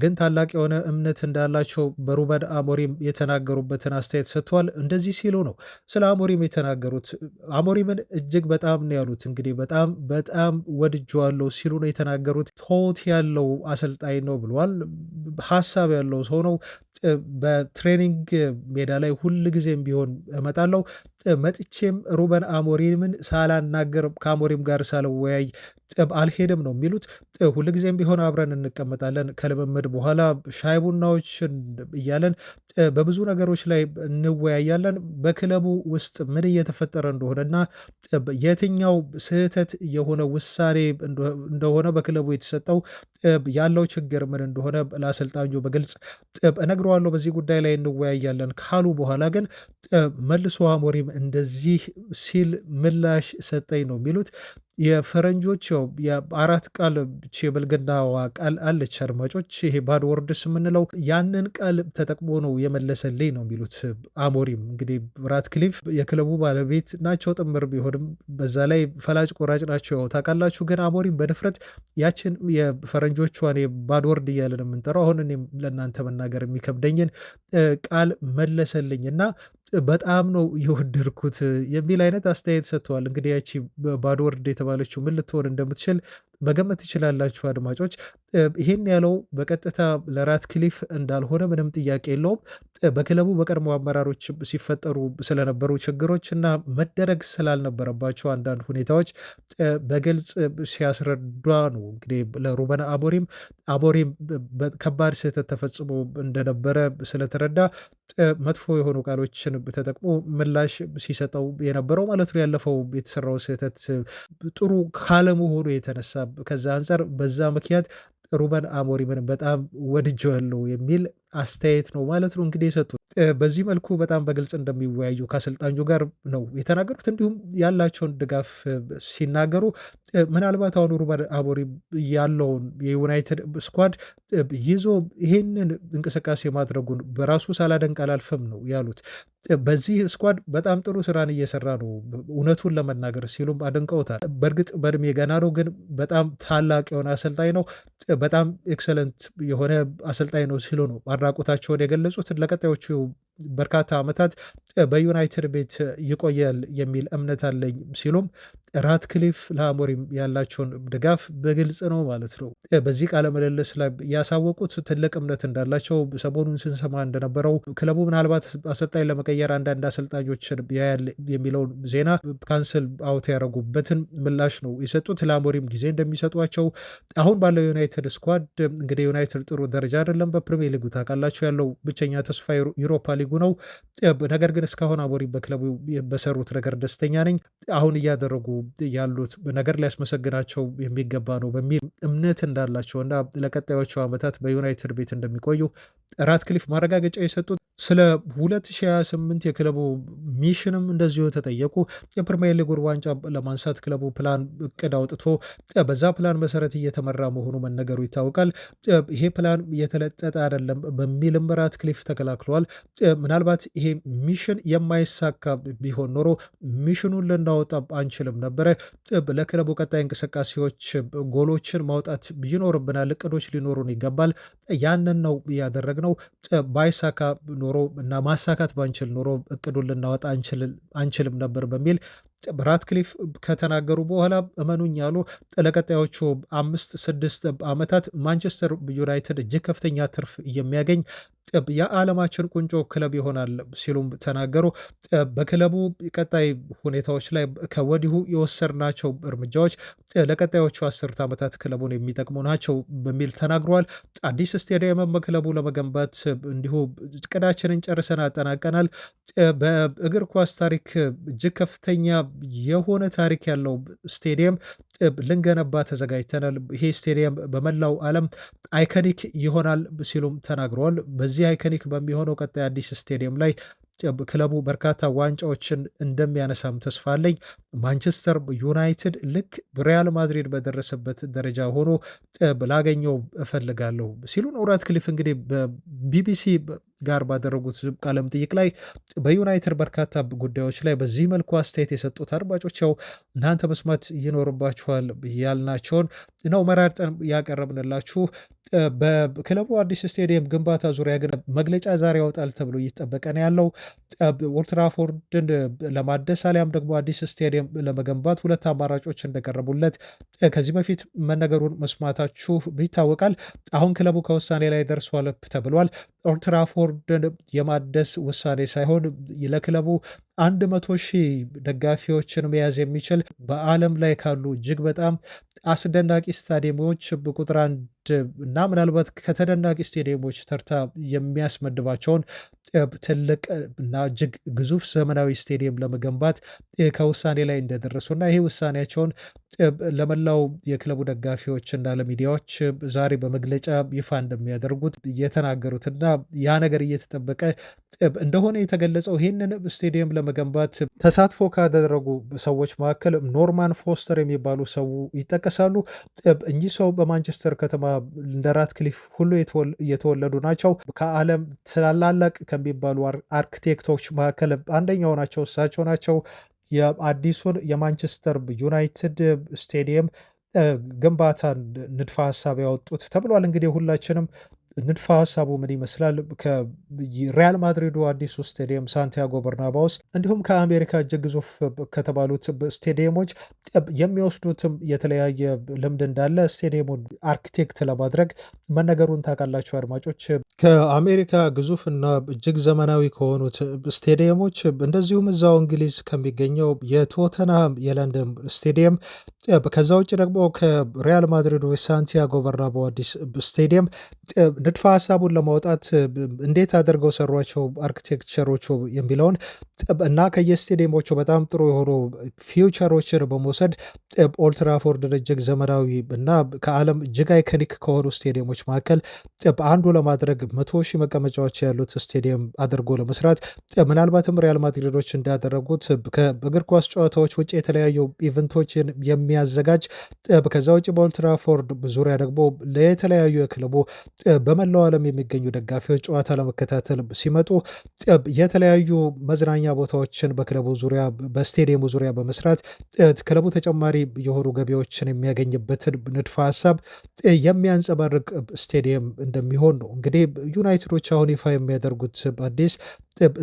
ግን ታላቅ የሆነ እምነት እንዳላቸው በሩበን አሞሪም የተናገሩበትን አስተያየት ሰጥተዋል። እንደዚህ ሲሉ ነው ስለ አሞሪም የተናገሩት። አሞሪምን እጅግ በጣም ነው ያሉት። እንግዲህ በጣም በጣም ወድጀዋለሁ ሲሉ ነው የተናገሩት። ቶት ያለው አሰልጣኝ ነው ብለዋል። ሀሳብ ያለው ሰው ነው። በትሬኒንግ ሜዳ ላይ ሁል ጊዜም ቢሆን እመጣለሁ። መጥቼም ሩበን አሞሪምን ሳላናገር ከአሞሪም ጋር ሳልወያይ አልሄድም ነው የሚሉት። ሁልጊዜም ቢሆን አብረን እንቀመጣለን፣ ከልምምድ በኋላ ሻይ ቡናዎችን እያለን በብዙ ነገሮች ላይ እንወያያለን። በክለቡ ውስጥ ምን እየተፈጠረ እንደሆነና የትኛው ስህተት የሆነ ውሳኔ እንደሆነ በክለቡ የተሰጠው ያለው ችግር ምን እንደሆነ ለአሰልጣኙ በግልጽ እነግረዋለሁ። በዚህ ጉዳይ ላይ እንወያያለን ካሉ በኋላ ግን መልሶ አሞሪም እንደዚህ ሲል ምላሽ ሰጠኝ ነው የሚሉት። የፈረንጆች የአራት ቃል የብልግናዋ ቃል አለች አድማጮች፣ ይሄ ባድ ወርድስ የምንለው ያንን ቃል ተጠቅሞ ነው የመለሰልኝ ነው የሚሉት አሞሪም። እንግዲህ ራትክሊፍ የክለቡ ባለቤት ናቸው ጥምር ቢሆንም በዛ ላይ ፈላጭ ቆራጭ ናቸው ታውቃላችሁ። ግን አሞሪም በድፍረት ያችን የፈረንጆቿን የባድ ወርድ እያለን የምንጠራው አሁን እኔም ለእናንተ መናገር የሚከብደኝን ቃል መለሰልኝ እና በጣም ነው የወደድኩት የሚል አይነት አስተያየት ሰጥተዋል። እንግዲህ ያቺ ባድ ወርድ የተባለችው ምን ልትሆን እንደምትችል መገመት ትችላላችሁ አድማጮች። ይሄን ያለው በቀጥታ ለራትክሊፍ እንዳልሆነ ምንም ጥያቄ የለውም። በክለቡ በቀድሞ አመራሮች ሲፈጠሩ ስለነበሩ ችግሮች እና መደረግ ስላልነበረባቸው አንዳንድ ሁኔታዎች በግልጽ ሲያስረዳ ነው። እንግዲህ ለሩበን አሞሪም ከባድ ስህተት ተፈጽሞ እንደነበረ ስለተረዳ መጥፎ የሆኑ ቃሎችን ተጠቅሞ ምላሽ ሲሰጠው የነበረው ማለት ነው። ያለፈው የተሰራው ስህተት ጥሩ ካለመሆኑ የተነሳ ከዛ አንጻር በዛ ምክንያት ሩበን አሞሪምን በጣም ወድጀዋለሁ የሚል አስተያየት ነው ማለት ነው እንግዲህ የሰጡት። በዚህ መልኩ በጣም በግልጽ እንደሚወያዩ ከአሰልጣኙ ጋር ነው የተናገሩት። እንዲሁም ያላቸውን ድጋፍ ሲናገሩ ምናልባት አሁን ሩበን አሞሪም ያለውን የዩናይትድ ስኳድ ይዞ ይህንን እንቅስቃሴ ማድረጉን በራሱ ሳላደንቅ አላልፍም ነው ያሉት። በዚህ ስኳድ በጣም ጥሩ ስራን እየሰራ ነው እውነቱን ለመናገር ሲሉም አድንቀውታል። በእርግጥ በእድሜ ገና ነው፣ ግን በጣም ታላቅ የሆነ አሰልጣኝ ነው፣ በጣም ኤክሰለንት የሆነ አሰልጣኝ ነው ሲሉ ነው አድናቆታቸውን የገለጹት። ለቀጣዮቹ በርካታ ዓመታት በዩናይትድ ቤት ይቆያል የሚል እምነት አለኝ ሲሉም ራትክሊፍ ለአሞሪም ያላቸውን ድጋፍ በግልጽ ነው ማለት ነው በዚህ ቃለ ምልልስ ላይ ያሳወቁት። ትልቅ እምነት እንዳላቸው ሰሞኑን ስንሰማ እንደነበረው ክለቡ ምናልባት አሰልጣኝ ለመቀየር አንዳንድ አሰልጣኞችን ያያል የሚለውን ዜና ካንስል አውት ያደረጉበትን ምላሽ ነው የሰጡት። ለአሞሪም ጊዜ እንደሚሰጧቸው አሁን ባለው ዩናይትድ ስኳድ እንግዲህ ዩናይትድ ጥሩ ደረጃ አይደለም በፕሪሚየር ሊጉ ታውቃላችሁ። ያለው ብቸኛ ተስፋ ዩሮፓ ሊጉ ነው። ነገር ግን እስካሁን አሞሪም በክለቡ በሰሩት ነገር ደስተኛ ነኝ፣ አሁን እያደረጉ ያሉት ነገር ሊያስመሰግናቸው የሚገባ ነው በሚል እምነት እንዳላቸው እና ለቀጣዮቹ ዓመታት በዩናይትድ ቤት እንደሚቆዩ ራትክሊፍ ማረጋገጫ የሰጡት። ስለ 2028 የክለቡ ሚሽንም እንደዚሁ ተጠየቁ። የፕሪሚየር ሊግ ዋንጫ ለማንሳት ክለቡ ፕላን እቅድ አውጥቶ በዛ ፕላን መሰረት እየተመራ መሆኑ መነገሩ ይታወቃል። ይሄ ፕላን የተለጠጠ አይደለም በሚልም ራትክሊፍ ተከላክለዋል። ምናልባት ይሄ ሚሽን የማይሳካ ቢሆን ኖሮ ሚሽኑን ልናወጣ አንችልም ነበረ። ለክለቡ ቀጣይ እንቅስቃሴዎች ጎሎችን ማውጣት ይኖርብናል፣ እቅዶች ሊኖሩን ይገባል። ያንን ነው ያደረግነው። ባይሳካ ኖሮ እና ማሳካት ባንችል ኖሮ እቅዱን ልናወጣ አንችልም ነበር በሚል ራትክሊፍ ከተናገሩ በኋላ እመኑኝ ያሉ ለቀጣዮቹ 5-6 ዓመታት ማንቸስተር ዩናይትድ እጅግ ከፍተኛ ትርፍ የሚያገኝ የዓለማችን ቁንጮ ክለብ ይሆናል ሲሉም ተናገሩ። በክለቡ ቀጣይ ሁኔታዎች ላይ ከወዲሁ የወሰድናቸው እርምጃዎች ለቀጣዮቹ 10 ዓመታት ክለቡን የሚጠቅሙ ናቸው በሚል ተናግረዋል። አዲስ ስቴዲየም በክለቡ ለመገንባት እንዲሁ እቅዳችንን ጨርሰን አጠናቀናል። በእግር ኳስ ታሪክ እጅግ ከፍተኛ የሆነ ታሪክ ያለው ስቴዲየም ልንገነባ ተዘጋጅተናል። ይሄ ስቴዲየም በመላው ዓለም አይኮኒክ ይሆናል ሲሉም ተናግረዋል። በዚህ አይኮኒክ በሚሆነው ቀጣይ አዲስ ስቴዲየም ላይ ክለቡ በርካታ ዋንጫዎችን እንደሚያነሳም ተስፋ አለኝ። ማንቸስተር ዩናይትድ ልክ ሪያል ማድሪድ በደረሰበት ደረጃ ሆኖ ላገኘው እፈልጋለሁ ሲሉ ነው ራትክሊፍ እንግዲህ በቢቢሲ ጋር ባደረጉት ቃለ መጠይቅ ላይ በዩናይትድ በርካታ ጉዳዮች ላይ በዚህ መልኩ አስተያየት የሰጡት። አድማጮች ያው እናንተ መስማት ይኖርባችኋል ያልናቸውን ነው መራርጠን ያቀረብንላችሁ። በክለቡ አዲስ ስቴዲየም ግንባታ ዙሪያ ግን መግለጫ ዛሬ ያወጣል ተብሎ እየተጠበቀ ነው ያለው። ኦልድ ትራፎርድን ለማደስ አሊያም ደግሞ አዲስ ስቴዲየም ለመገንባት ሁለት አማራጮች እንደቀረቡለት ከዚህ በፊት መነገሩን መስማታችሁ ይታወቃል። አሁን ክለቡ ከውሳኔ ላይ ደርሷል ተብሏል። ኦልድ ትራፎርድን የማደስ ውሳኔ ሳይሆን ለክለቡ 100,000 ደጋፊዎችን መያዝ የሚችል በዓለም ላይ ካሉ እጅግ በጣም አስደናቂ ስታዲየሞች ቁጥር አንድ እና ምናልባት ከተደናቂ ስቴዲየሞች ተርታ የሚያስመድባቸውን ትልቅ እና እጅግ ግዙፍ ዘመናዊ ስቴዲየም ለመገንባት ከውሳኔ ላይ እንደደረሱና ይሄ ውሳኔያቸውን ለመላው የክለቡ ደጋፊዎች እና ለሚዲያዎች ዛሬ በመግለጫ ይፋ እንደሚያደርጉት የተናገሩትና ያ ነገር እየተጠበቀ እንደሆነ የተገለጸው። ይህንን ስቴዲየም ለመገንባት ተሳትፎ ካደረጉ ሰዎች መካከል ኖርማን ፎስተር የሚባሉ ሰው ይጠቀሳሉ። እኚህ ሰው በማንቸስተር ከተማ እንደ ራትክሊፍ ሁሉ የተወለዱ ናቸው። ከዓለም ትላላቅ ከሚባሉ አርክቴክቶች መካከል አንደኛው ናቸው። እሳቸው ናቸው የአዲሱን የማንቸስተር ዩናይትድ ስቴዲየም ግንባታ ንድፈ ሀሳብ ያወጡት ተብሏል። እንግዲህ ሁላችንም ንድፈ ሀሳቡ ምን ይመስላል? ከሪያል ማድሪዱ አዲሱ ስቴዲየም ሳንቲያጎ በርናባውስ እንዲሁም ከአሜሪካ እጅግ ግዙፍ ከተባሉት ስቴዲየሞች የሚወስዱትም የተለያየ ልምድ እንዳለ ስቴዲየሙን አርኪቴክት ለማድረግ መነገሩን ታውቃላችሁ አድማጮች። ከአሜሪካ ግዙፍ እና እጅግ ዘመናዊ ከሆኑት ስቴዲየሞች እንደዚሁም እዛው እንግሊዝ ከሚገኘው የቶተንሃም የለንደን ስቴዲየም ከዛ ውጭ ደግሞ ከሪያል ማድሪዱ ሳንቲያጎ በርናባው አዲስ ስቴዲየም ንድፈ ሀሳቡን ለማውጣት እንዴት አድርገው ሰሯቸው አርኪቴክቸሮቹ የሚለውን እና ከየስቴዲየሞቹ በጣም ጥሩ የሆኑ ፊውቸሮችን በመውሰድ ኦልትራፎርድን እጅግ ዘመናዊ እና ከዓለም እጅግ አይከኒክ ከሆኑ ስቴዲየሞች መካከል አንዱ ለማድረግ 100,000 መቀመጫዎች ያሉት ስቴዲየም አድርጎ ለመስራት ምናልባትም ሪያል ማድሪዶች እንዳደረጉት ከእግር ኳስ ጨዋታዎች ውጭ የተለያዩ ኢቨንቶችን የሚያዘጋጅ ከዛ ውጭ በኦልትራፎርድ ዙሪያ ደግሞ ለተለያዩ የክለቡ በመላው ዓለም የሚገኙ ደጋፊዎች ጨዋታ ለመከታተል ሲመጡ የተለያዩ መዝናኛ ቦታዎችን በክለቡ ዙሪያ በስቴዲየሙ ዙሪያ በመስራት ክለቡ ተጨማሪ የሆኑ ገቢዎችን የሚያገኝበትን ንድፈ ሀሳብ የሚያንጸባርቅ ስቴዲየም እንደሚሆን ነው። እንግዲህ ዩናይትዶች አሁን ይፋ የሚያደርጉት አዲስ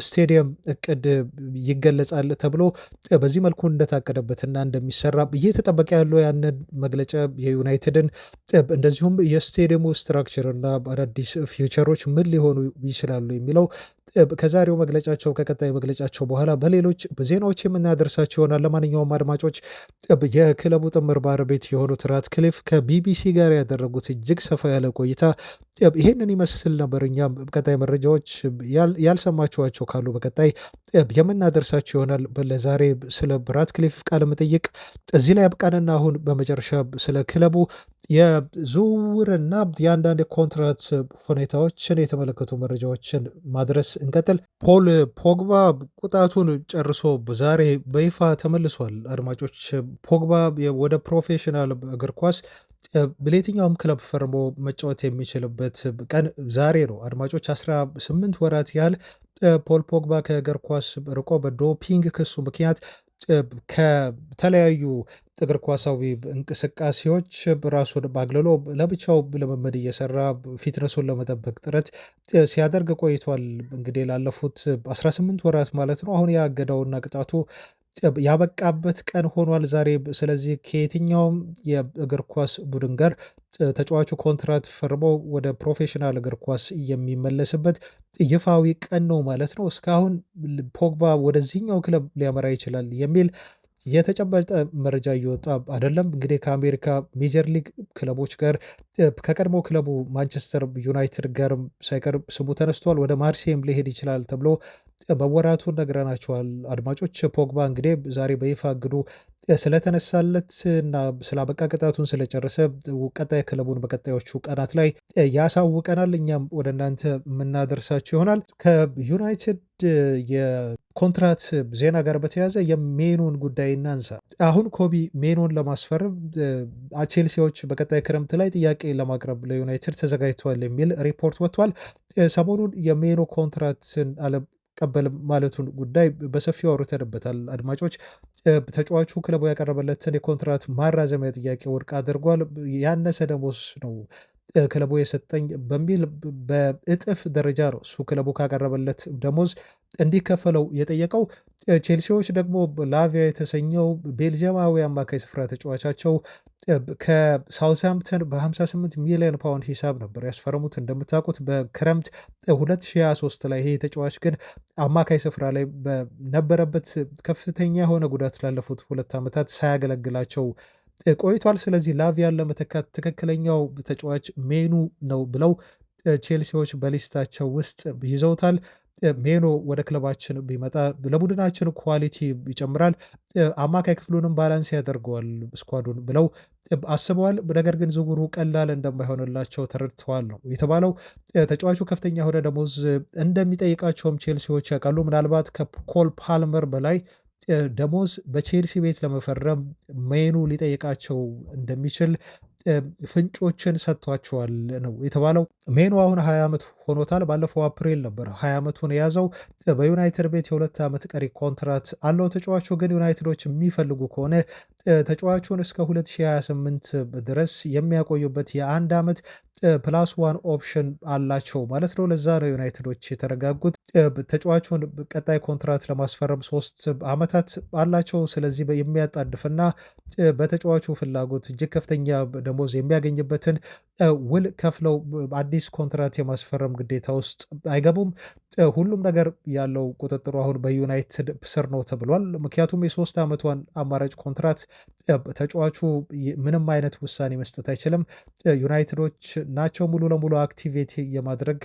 ስቴዲየም እቅድ ይገለጻል ተብሎ በዚህ መልኩ እንደታቀደበትና እንደሚሰራ እየተጠበቀ ያለው ያንን መግለጫ የዩናይትድን እንደዚሁም የስቴዲየሙ ስትራክቸር እና አዳዲስ ፊውቸሮች ምን ሊሆኑ ይችላሉ የሚለው ከዛሬው መግለጫቸው ከቀጣይ መግለጫቸው በኋላ በሌሎች ዜናዎች የምናደርሳቸው ይሆናል። ለማንኛውም አድማጮች የክለቡ ጥምር ባለቤት የሆኑት ራትክሊፍ ከቢቢሲ ጋር ያደረጉት እጅግ ሰፋ ያለ ቆይታ ይህንን ይመስል ነበር። እኛም ቀጣይ መረጃዎች ያልሰማችኋቸው ካሉ በቀጣይ የምናደርሳቸው ይሆናል። ለዛሬ ስለ ራትክሊፍ ቃለ መጠይቅ እዚህ ላይ አብቃንና አሁን በመጨረሻ ስለ ክለቡ የዝውውርና የአንዳንድ የኮንትራት ሁኔታዎችን የተመለከቱ መረጃዎችን ማድረስ እንቀጥል። ፖል ፖግባ ቁጣቱን ጨርሶ ዛሬ በይፋ ተመልሷል። አድማጮች ፖግባ ወደ ፕሮፌሽናል እግር ኳስ በየትኛውም ክለብ ፈርሞ መጫወት የሚችልበት ቀን ዛሬ ነው። አድማጮች 18 ወራት ያህል ፖል ፖግባ ከእግር ኳስ ርቆ በዶፒንግ ክሱ ምክንያት ከተለያዩ እግር ኳሳዊ እንቅስቃሴዎች ራሱን ባግልሎ ለብቻው ልምምድ እየሰራ ፊትነሱን ለመጠበቅ ጥረት ሲያደርግ ቆይቷል። እንግዲህ ላለፉት 18 ወራት ማለት ነው። አሁን ያገዳውና ቅጣቱ ያበቃበት ቀን ሆኗል ዛሬ። ስለዚህ ከየትኛውም የእግር ኳስ ቡድን ጋር ተጫዋቹ ኮንትራት ፈርሞ ወደ ፕሮፌሽናል እግር ኳስ የሚመለስበት ይፋዊ ቀን ነው ማለት ነው። እስካሁን ፖግባ ወደዚህኛው ክለብ ሊያመራ ይችላል የሚል የተጨበጠ መረጃ እየወጣ አይደለም። እንግዲህ ከአሜሪካ ሜጀር ሊግ ክለቦች ጋር ከቀድሞ ክለቡ ማንቸስተር ዩናይትድ ጋርም ሳይቀር ስሙ ተነስቷል። ወደ ማርሴይም ሊሄድ ይችላል ተብሎ መወራቱን ነግረናቸዋል አድማጮች። ፖግባ እንግዲህ ዛሬ በይፋ እግዱ ስለተነሳለት እና ስላበቃ ቅጣቱን ስለጨረሰ ቀጣይ ክለቡን በቀጣዮቹ ቀናት ላይ ያሳውቀናል። እኛም ወደ እናንተ የምናደርሳቸው ይሆናል። ከዩናይትድ የኮንትራት ዜና ጋር በተያያዘ የሜኑን ጉዳይ እናንሳ። አሁን ኮቢ ሜኑን ለማስፈረም ቼልሲዎች በቀጣይ ክረምት ላይ ጥያቄ ለማቅረብ ለዩናይትድ ተዘጋጅተዋል የሚል ሪፖርት ወጥቷል። ሰሞኑን የሜኑ ኮንትራትን አልቀበልም ማለቱን ጉዳይ በሰፊው አውርተንበታል አድማጮች። ተጫዋቹ ክለቡ ያቀረበለትን የኮንትራት ማራዘሚያ ጥያቄ ውድቅ አድርጓል። ያነሰ ደሞዝ ነው ክለቡ የሰጠኝ በሚል በእጥፍ ደረጃ ነው እሱ ክለቡ ካቀረበለት ደሞዝ እንዲከፈለው የጠየቀው። ቼልሲዎች ደግሞ ላቪያ የተሰኘው ቤልጅየማዊ አማካይ ስፍራ ተጫዋቻቸው ከሳውዝሃምፕተን በ58 ሚሊዮን ፓውንድ ሂሳብ ነበር ያስፈረሙት። እንደምታውቁት በክረምት 2023 ላይ ይሄ ተጫዋች ግን አማካይ ስፍራ ላይ በነበረበት ከፍተኛ የሆነ ጉዳት ላለፉት 2 ዓመታት ሳያገለግላቸው ቆይቷል። ስለዚህ ላቪያን ለመተካት ትክክለኛው ተጫዋች ሜኑ ነው ብለው ቼልሲዎች በሊስታቸው ውስጥ ይዘውታል። ሜኖ ወደ ክለባችን ቢመጣ ለቡድናችን ኳሊቲ ይጨምራል፣ አማካይ ክፍሉንም ባላንስ ያደርገዋል ስኳዱን ብለው አስበዋል። ነገር ግን ዝውውሩ ቀላል እንደማይሆንላቸው ተረድተዋል ነው የተባለው። ተጫዋቹ ከፍተኛ የሆነ ደሞዝ እንደሚጠይቃቸውም ቼልሲዎች ያውቃሉ። ምናልባት ከኮል ፓልመር በላይ ደሞዝ በቼልሲ ቤት ለመፈረም ሜኑ ሊጠይቃቸው እንደሚችል ፍንጮችን ሰጥቷቸዋል ነው የተባለው። ሜኑ አሁን 20 ዓመት ሆኖታል። ባለፈው አፕሪል ነበር 20 ዓመቱን የያዘው። በዩናይትድ ቤት የ2 ዓመት ቀሪ ኮንትራት አለው ተጫዋቹ። ግን ዩናይትዶች የሚፈልጉ ከሆነ ተጫዋቹን እስከ 2028 ድረስ የሚያቆዩበት የአንድ ዓመት ፕላስ ዋን ኦፕሽን አላቸው ማለት ነው። ለዛ ነው ዩናይትዶች የተረጋጉት። ተጫዋቹን ቀጣይ ኮንትራት ለማስፈረም 3 ዓመታት አላቸው። ስለዚህ የሚያጣድፍና በተጫዋቹ ፍላጎት እጅግ ከፍተኛ ደሞዝ የሚያገኝበትን ውል ከፍለው አዲስ ኮንትራት የማስፈረም ግዴታ ውስጥ አይገቡም። ሁሉም ነገር ያለው ቁጥጥሩ አሁን በዩናይትድ ስር ነው ተብሏል። ምክንያቱም የ3 ዓመቷን አማራጭ ኮንትራት ተጫዋቹ ምንም አይነት ውሳኔ መስጠት አይችልም። ዩናይትዶች ናቸው ሙሉ ለሙሉ አክቲቬት የማድረግ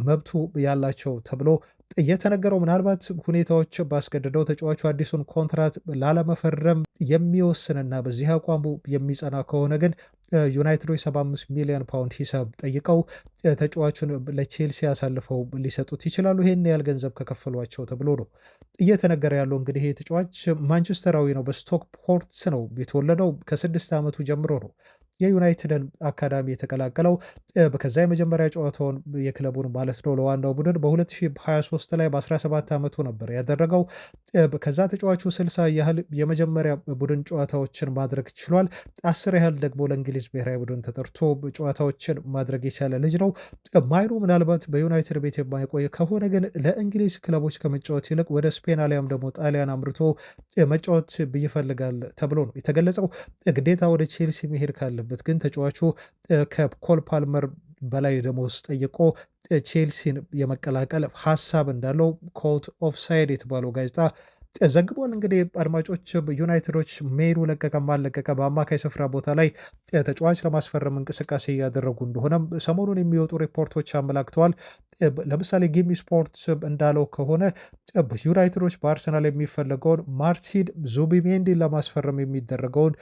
መብቱ ያላቸው ተብሎ የተነገረው። ምናልባት ሁኔታዎች ባስገድደው ተጫዋቹ አዲሱን ኮንትራት ላለመፈረም የሚወስንና በዚህ አቋሙ የሚጸና ከሆነ ግን ዩናይትዶች 75 ሚሊዮን ፓውንድ ሂሳብ ጠይቀው ተጫዋቹን ለቼልሲ አሳልፈው ሊሰጡት ይችላሉ። ይህን ያህል ገንዘብ ከከፈሏቸው ተብሎ ነው እየተነገረ ያለው። እንግዲህ ይህ ተጫዋች ማንቸስተራዊ ነው። በስቶክፖርት ነው የተወለደው። ከ6 ዓመቱ ጀምሮ ነው የዩናይትድን አካዳሚ የተቀላቀለው። ከዛ የመጀመሪያ ጨዋታውን የክለቡን ማለት ነው ለዋናው ቡድን በ2023 ላይ በ17 ዓመቱ ነበር ያደረገው። ከዛ ተጫዋቹ 60 ያህል የመጀመሪያ ቡድን ጨዋታዎችን ማድረግ ችሏል። 10 ያህል ደግሞ ለእንግሊዝ ብሔራዊ ቡድን ተጠርቶ ጨዋታዎችን ማድረግ የቻለ ልጅ ነው። ማይኑ ምናልባት በዩናይትድ ቤት የማይቆይ ከሆነ ግን ለእንግሊዝ ክለቦች ከመጫወት ይልቅ ወደ ስፔን አሊያም ደግሞ ጣሊያን አምርቶ መጫወት ይፈልጋል ተብሎ ነው የተገለጸው። ግዴታ ወደ ቼልሲ መሄድ ካለ ግን ተጫዋቹ ከኮል ፓልመር በላይ ደሞዝ ጠይቆ ቼልሲን የመቀላቀል ሀሳብ እንዳለው ኮት ኦፍሳይድ የተባለው ጋዜጣ ዘግቧል። እንግዲህ አድማጮች ዩናይትዶች ሜኑ ለቀቀም አልለቀቀ በአማካይ ስፍራ ቦታ ላይ ተጫዋች ለማስፈረም እንቅስቃሴ እያደረጉ እንደሆነም ሰሞኑን የሚወጡ ሪፖርቶች አመላክተዋል። ለምሳሌ ጊሚ ስፖርት እንዳለው ከሆነ ዩናይትዶች በአርሰናል የሚፈለገውን ማርቲን ዙቢሜንዲን ለማስፈረም የሚደረገውን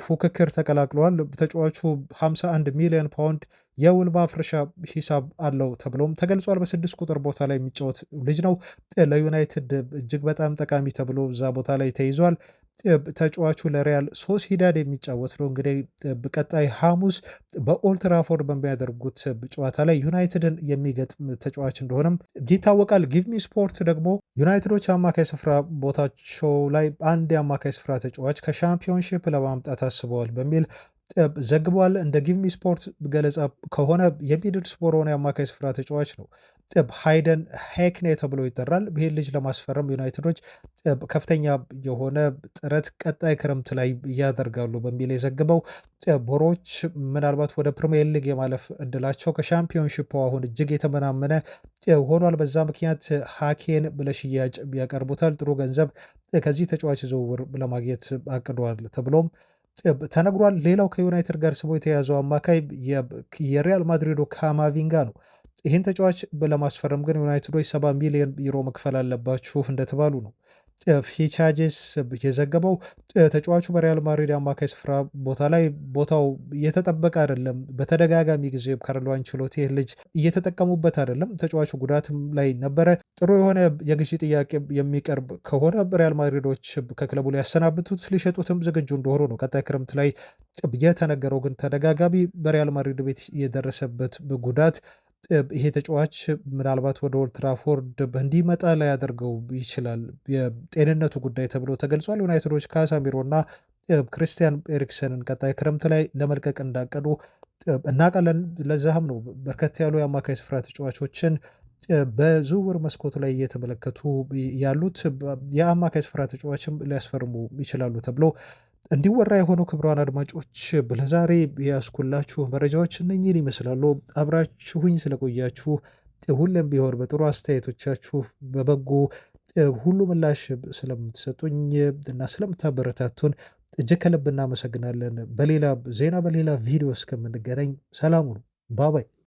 ፉክክር ተቀላቅለዋል። ተጫዋቹ 51 ሚሊዮን ፓውንድ የውል ማፍረሻ ሂሳብ አለው ተብሎም ተገልጿል። በ6 ቁጥር ቦታ ላይ የሚጫወት ልጅ ነው። ለዩናይትድ እጅግ በጣም ጠቃሚ ተብሎ እዛ ቦታ ላይ ተይዟል። ተጫዋቹ ለሪያል ሶሲዳድ የሚጫወት ነው። እንግዲህ በቀጣይ ሐሙስ በኦልትራፎርድ በሚያደርጉት ጨዋታ ላይ ዩናይትድን የሚገጥም ተጫዋች እንደሆነም ይታወቃል። ጊቭሚ ስፖርት ደግሞ ዩናይትዶች አማካይ ስፍራ ቦታቸው ላይ አንድ የአማካይ ስፍራ ተጫዋች ከሻምፒዮንሺፕ ለማምጣት አስበዋል በሚል ዘግቧል። እንደ ጊቭሚ ስፖርት ገለጻ ከሆነ የሚድልስቦሮን የአማካይ ስፍራ ተጫዋች ነው። ሃይደን ሄክኔ ተብሎ ይጠራል። ይህን ልጅ ለማስፈረም ዩናይትዶች ከፍተኛ የሆነ ጥረት ቀጣይ ክረምት ላይ እያደርጋሉ በሚል የዘግበው ቦሮች ምናልባት ወደ ፕሪሚየር ሊግ የማለፍ እድላቸው ከሻምፒዮንሺፕ አሁን እጅግ የተመናመነ ሆኗል። በዛ ምክንያት ሃኬን ለሽያጭ ያቀርቡታል። ጥሩ ገንዘብ ከዚህ ተጫዋች ዝውውር ለማግኘት አቅዷል ተብሎም ተነግሯል። ሌላው ከዩናይትድ ጋር ስሙ የተያዘው አማካይ የሪያል ማድሪዶ ካማቪንጋ ነው። ይህን ተጫዋች ለማስፈረም ግን ዩናይትዶች 70 ሚሊዮን ዩሮ መክፈል አለባችሁ እንደተባሉ ነው ፊቻጄስ የዘገበው። ተጫዋቹ በሪያል ማድሪድ አማካይ ስፍራ ቦታ ላይ ቦታው እየተጠበቀ አይደለም። በተደጋጋሚ ጊዜ ካርሎ አንቸሎቲ ልጅ እየተጠቀሙበት አይደለም። ተጫዋቹ ጉዳትም ላይ ነበረ። ጥሩ የሆነ የግዢ ጥያቄ የሚቀርብ ከሆነ ሪያል ማድሪዶች ከክለቡ ላይ ያሰናብቱት ሊሸጡትም ዝግጁ እንደሆኑ ነው ቀጣይ ክረምት ላይ የተነገረው። ግን ተደጋጋሚ በሪያል ማድሪድ ቤት የደረሰበት ጉዳት ይሄ ተጫዋች ምናልባት ወደ ኦልትራፎርድ እንዲመጣ ላይ ያደርገው ይችላል የጤንነቱ ጉዳይ ተብሎ ተገልጿል። ዩናይትዶች ካሳሚሮና ክርስቲያን ኤሪክሰንን ቀጣይ ክረምት ላይ ለመልቀቅ እንዳቀዱ እናውቃለን። ለዛም ነው በርከት ያሉ የአማካይ ስፍራ ተጫዋቾችን በዝውውር መስኮቱ ላይ እየተመለከቱ ያሉት። የአማካይ ስፍራ ተጫዋችም ሊያስፈርሙ ይችላሉ ተብሎ እንዲወራ የሆኑ ክቡራን አድማጮች ለዛሬ ያስኩላችሁ መረጃዎች እነኚህን ይመስላሉ። አብራችሁኝ ስለቆያችሁ ሁሌም ቢሆን በጥሩ አስተያየቶቻችሁ በበጎ ሁሉ ምላሽ ስለምትሰጡኝ እና ስለምታበረታቱን እጅግ ከልብ እናመሰግናለን። በሌላ ዜና በሌላ ቪዲዮ እስከምንገናኝ ሰላሙ ነው። ባባይ